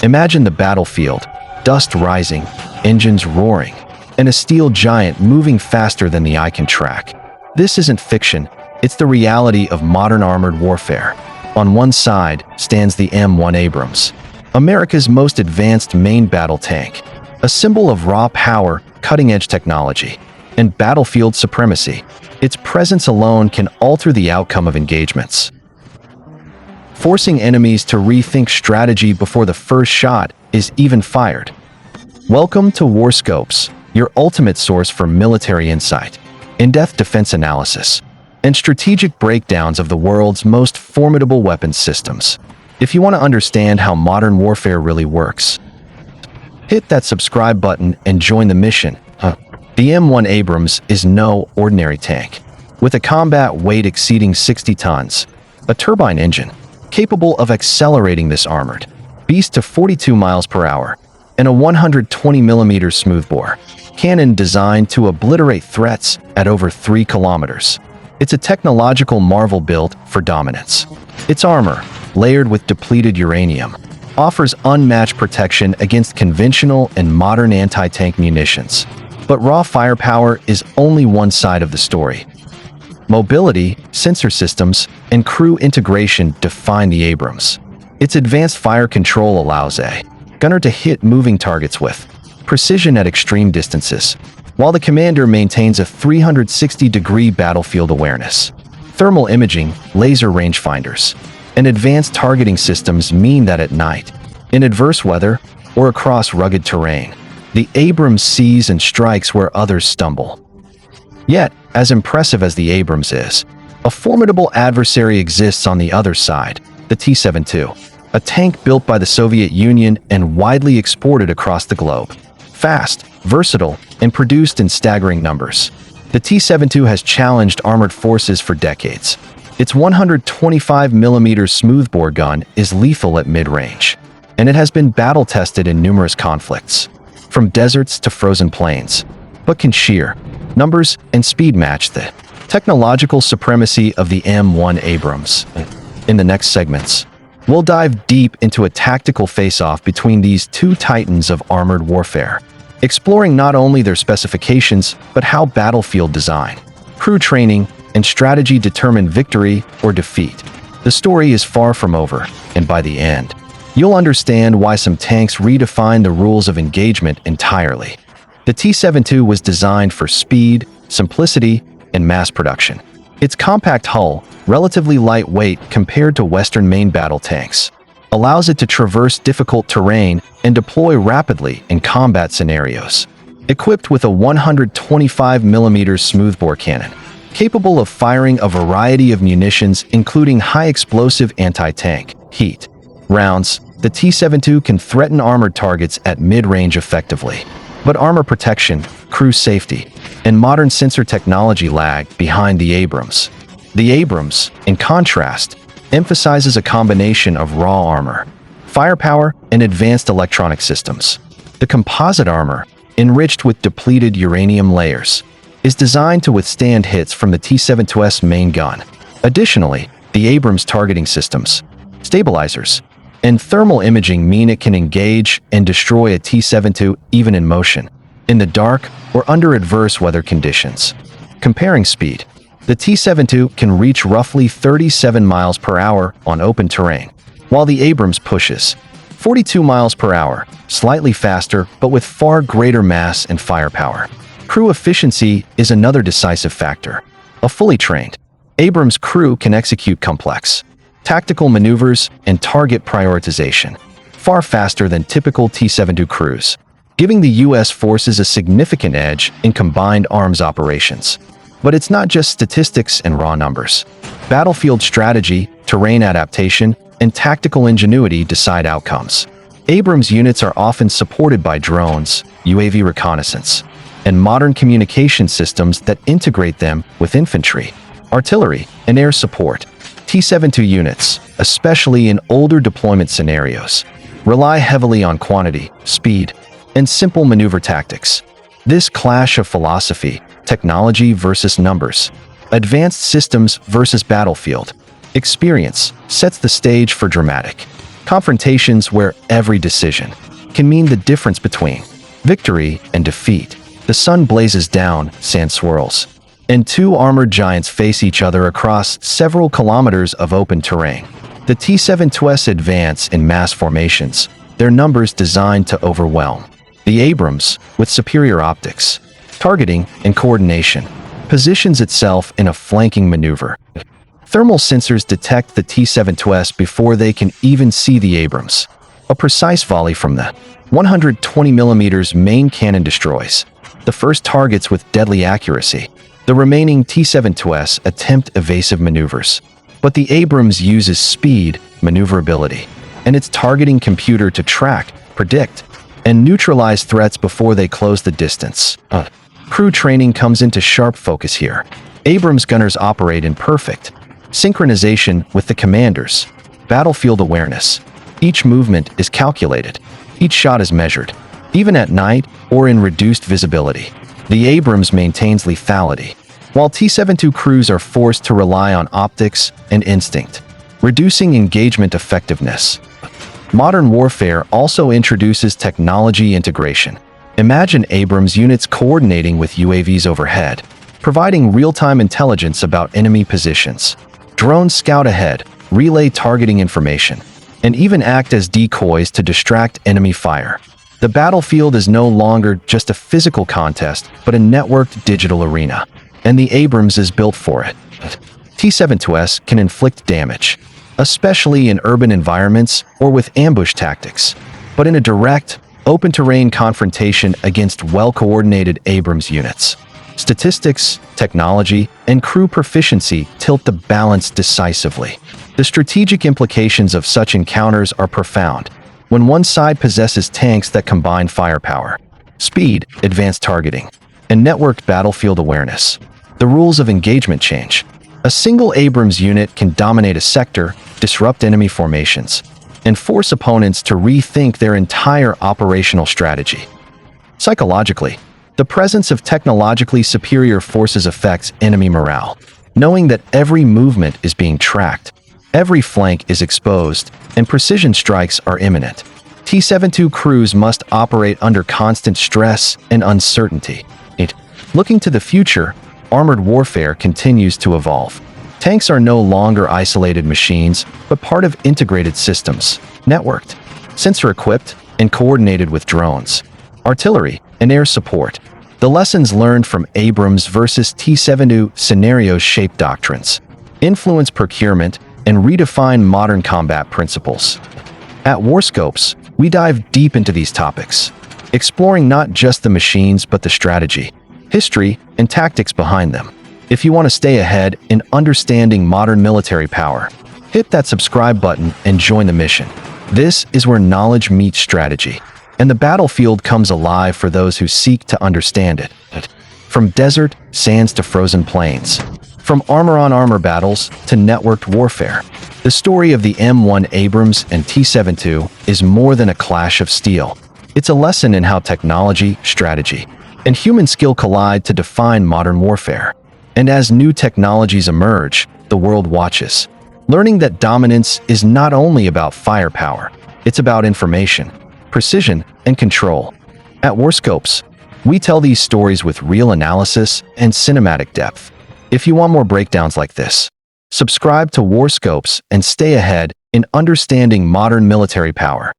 Imagine the battlefield, dust rising, engines roaring, and a steel giant moving faster than the eye can track. This isn't fiction, it's the reality of modern armored warfare. On one side stands the M1 Abrams, America's most advanced main battle tank, a symbol of raw power, cutting-edge technology, and battlefield supremacy. Its presence alone can alter the outcome of engagements, forcing enemies to rethink strategy before the first shot is even fired. Welcome to Warscopes, your ultimate source for military insight, in-depth defense analysis, and strategic breakdowns of the world's most formidable weapons systems. If you want to understand how modern warfare really works, hit that subscribe button and join the mission. The M1 Abrams is no ordinary tank. With a combat weight exceeding 60 tons, a turbine engine capable of accelerating this armored beast to 42 miles per hour, and a 120mm smoothbore cannon designed to obliterate threats at over 3 kilometers. It's a technological marvel built for dominance. Its armor, layered with depleted uranium, offers unmatched protection against conventional and modern anti-tank munitions. But raw firepower is only one side of the story. Mobility, sensor systems, and crew integration define the Abrams. Its advanced fire control allows a gunner to hit moving targets with precision at extreme distances, while the commander maintains a 360-degree battlefield awareness. Thermal imaging, laser rangefinders, and advanced targeting systems mean that at night, in adverse weather, or across rugged terrain, the Abrams sees and strikes where others stumble. Yet, as impressive as the Abrams is, a formidable adversary exists on the other side, the T-72, a tank built by the Soviet Union and widely exported across the globe. Fast, versatile, and produced in staggering numbers, the T-72 has challenged armored forces for decades. Its 125mm smoothbore gun is lethal at mid-range, and it has been battle-tested in numerous conflicts, from deserts to frozen plains, but can sheer numbers and speed match the technological supremacy of the M1 Abrams. In the next segments, we'll dive deep into a tactical face-off between these two titans of armored warfare, exploring not only their specifications, but how battlefield design, crew training, and strategy determine victory or defeat. The story is far from over, and by the end, you'll understand why some tanks redefine the rules of engagement entirely. The T-72 was designed for speed, simplicity, and mass production. Its compact hull, relatively lightweight compared to Western main battle tanks, allows it to traverse difficult terrain and deploy rapidly in combat scenarios. Equipped with a 125mm smoothbore cannon, capable of firing a variety of munitions including high-explosive anti-tank, heat rounds, the T-72 can threaten armored targets at mid-range effectively. But armor protection, crew safety, and modern sensor technology lag behind the Abrams. The Abrams, in contrast, emphasizes a combination of raw armor, firepower, and advanced electronic systems. The composite armor, enriched with depleted uranium layers, is designed to withstand hits from the T-72's main gun. Additionally, the Abrams targeting systems, stabilizers, and thermal imaging mean it can engage and destroy a T-72 even in motion, in the dark or under adverse weather conditions. Comparing speed, the T-72 can reach roughly 37 miles per hour on open terrain, while the Abrams pushes 42 miles per hour, slightly faster but with far greater mass and firepower. Crew efficiency is another decisive factor. A fully trained Abrams crew can execute complex tactical maneuvers and target prioritization far faster than typical T-72 crews, giving the U.S. forces a significant edge in combined arms operations. But it's not just statistics and raw numbers. Battlefield strategy, terrain adaptation, and tactical ingenuity decide outcomes. Abrams units are often supported by drones, UAV reconnaissance, and modern communication systems that integrate them with infantry, artillery, and air support. T-72 units, especially in older deployment scenarios, rely heavily on quantity, speed, and simple maneuver tactics. This clash of philosophy, technology versus numbers, advanced systems versus battlefield experience, sets the stage for dramatic Confrontations where every decision can mean the difference between victory and defeat. The sun blazes down, sand swirls, and two armored giants face each other across several kilometers of open terrain. The T-72s advance in mass formations, their numbers designed to overwhelm. The Abrams, with superior optics, targeting, and coordination, positions itself in a flanking maneuver. Thermal sensors detect the T-72s before they can even see the Abrams. A precise volley from the 120mm main cannon destroys the first targets with deadly accuracy. The remaining T-72s attempt evasive maneuvers, but the Abrams uses speed, maneuverability, and its targeting computer to track, predict, and neutralize threats before they close the distance. Crew training comes into sharp focus here. Abrams gunners operate in perfect synchronization with the commanders. Battlefield awareness. Each movement is calculated. Each shot is measured. Even at night or in reduced visibility, the Abrams maintains lethality, while T-72 crews are forced to rely on optics and instinct, reducing engagement effectiveness. Modern warfare also introduces technology integration. Imagine Abrams units coordinating with UAVs overhead, providing real-time intelligence about enemy positions. Drones scout ahead, relay targeting information, and even act as decoys to distract enemy fire. The battlefield is no longer just a physical contest, but a networked digital arena, and the Abrams is built for it. T-72s can inflict damage, especially in urban environments or with ambush tactics, but in a direct, open-terrain confrontation against well-coordinated Abrams units, statistics, technology, and crew proficiency tilt the balance decisively. The strategic implications of such encounters are profound. When one side possesses tanks that combine firepower, speed, advanced targeting, and networked battlefield awareness, the rules of engagement change. A single Abrams unit can dominate a sector, disrupt enemy formations, and force opponents to rethink their entire operational strategy. Psychologically, the presence of technologically superior forces affects enemy morale. Knowing that every movement is being tracked, every flank is exposed, and precision strikes are imminent, T-72 crews must operate under constant stress and uncertainty. Looking to the future, armored warfare continues to evolve. Tanks are no longer isolated machines, but part of integrated systems, networked, sensor-equipped, and coordinated with drones, artillery, and air support. The lessons learned from Abrams versus T-72 scenarios shape doctrines, influence procurement, and redefine modern combat principles. At Warscopes, we dive deep into these topics, exploring not just the machines but the strategy, history, and tactics behind them. If you want to stay ahead in understanding modern military power, hit that subscribe button and join the mission. This is where knowledge meets strategy, and the battlefield comes alive for those who seek to understand it. From desert sands to frozen plains, from armor-on-armor battles to networked warfare, the story of the M1 Abrams and T-72 is more than a clash of steel. It's a lesson in how technology, strategy, and human skill collide to define modern warfare. And as new technologies emerge, the world watches, learning that dominance is not only about firepower, it's about information, precision, and control. At Warscopes, we tell these stories with real analysis and cinematic depth. If you want more breakdowns like this, subscribe to Warscopes and stay ahead in understanding modern military power.